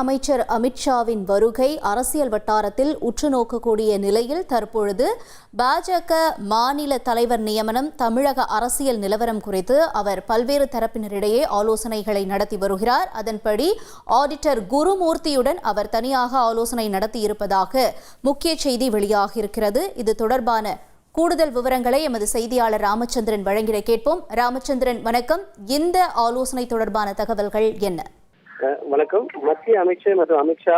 அமைச்சர் அமித்ஷாவின் வருகை அரசியல் வட்டாரத்தில் உற்று நோக்கக்கூடிய நிலையில் தற்பொழுது பாஜக மாநில தலைவர் நியமனம், தமிழக அரசியல் நிலவரம் குறித்து அவர் பல்வேறு தரப்பினரிடையே ஆலோசனைகளை நடத்தி வருகிறார். அதன்படி ஆடிட்டர் குருமூர்த்தியுடன் அவர் தனியாக ஆலோசனை நடத்தியிருப்பதாக முக்கிய செய்தி வெளியாகியிருக்கிறது. இது தொடர்பான கூடுதல் விவரங்களை எமது செய்தியாளர் ராமச்சந்திரன் வழங்கிட கேட்போம். ராமச்சந்திரன், வணக்கம். இந்த ஆலோசனை தொடர்பான தகவல்கள் என்ன? வணக்கம். மத்திய அமைச்சர் மற்றும் அமித்ஷா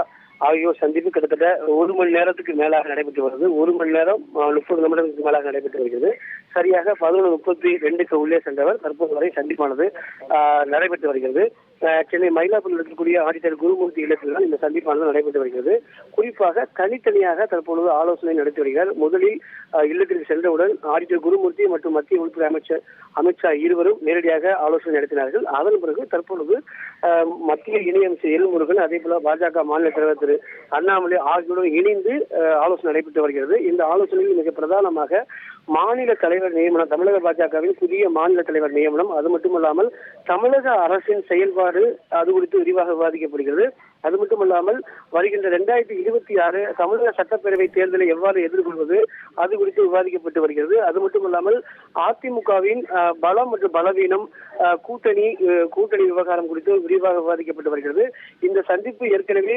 ஆகியோர் சந்திப்பு கிட்டத்தட்ட 1 மணி நேரத்துக்கு மேலாக நடைபெற்று வருகிறது. 1 மணி நேரம் 30 நிமிடங்களுக்கு மேலாக நடைபெற்று வருகிறது. சரியாக 11:32க்கு உள்ளே சென்றவர் தற்போது வரை சந்திப்பானது நடைபெற்று வருகிறது. சென்னை மயிலாப்பூரில் இருக்கக்கூடிய ஆடிட்டர் குருமூர்த்தி இல்லத்தில் தான் இந்த சந்திப்பானது நடைபெற்று வருகிறது. குறிப்பாக தனித்தனியாக தற்பொழுது ஆலோசனை நடத்தி வருகிறார். முதலில் இல்லத்தில் சென்றவுடன் ஆடிட்டர் குருமூர்த்தி மற்றும் மத்திய உள்துறை அமைச்சர் அமித்ஷா இருவரும் நேரடியாக ஆலோசனை நடத்தினார்கள். அதன் பிறகு தற்பொழுது மத்திய இணையமைச்சர் எல் முருகன், அதே போல பாஜக மாநில தலைவர் திரு அண்ணாமலை ஆகியோருடன் இணைந்து ஆலோசனை நடைபெற்று வருகிறது. இந்த ஆலோசனையில் மிக பிரதானமாக மாநில தலைவர் நியமனம், தமிழக பாஜகவின் புதிய மாநில தலைவர் நியமனம், அது மட்டுமல்லாமல் தமிழக அரசின் செயல்பாடு, அது குறித்து விரிவாக விவாதிக்கப்படுகிறது. அது மட்டுமல்லாமல் வருகின்ற 2026 தமிழக சட்டப்பேரவை தேர்தலை எவ்வாறு எதிர்கொள்வது, அது குறித்து விவாதிக்கப்பட்டு வருகிறது. அது மட்டுமல்லாமல் அதிமுகவின் பலம் மற்றும் பலவீனம், கூட்டணி விவகாரம் குறித்து விரிவாக விவாதிக்கப்பட்டு வருகிறது. இந்த சந்திப்பு ஏற்கனவே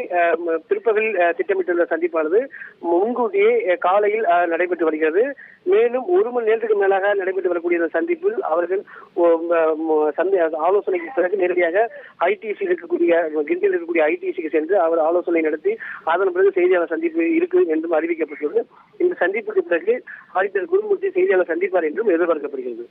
பிற்பகலில் திட்டமிட்டுள்ள சந்திப்பானது முன்கூட்டியே காலையில் நடைபெற்று வருகிறது. மேலும் 1 மணி நேரத்துக்கு மேலாக நடைபெற்று வரக்கூடிய இந்த சந்திப்பில் அவர்கள் ஆலோசனைக்கு பிறகு நேரடியாக ஐடிசி இருக்கக்கூடிய ஐடிசிக்கு சென்று அவர் ஆலோசனை நடத்தி அதன் பிறகு செய்தியாளர் சந்திப்பு இருக்கு என்றும் அறிவிக்கப்பட்டுள்ளது. இந்த சந்திப்புக்கு பிறகு ஆடிட்டர் குருமூர்த்தி செய்தியாளர் சந்திப்பார் என்றும் எதிர்பார்க்கப்படுகிறது.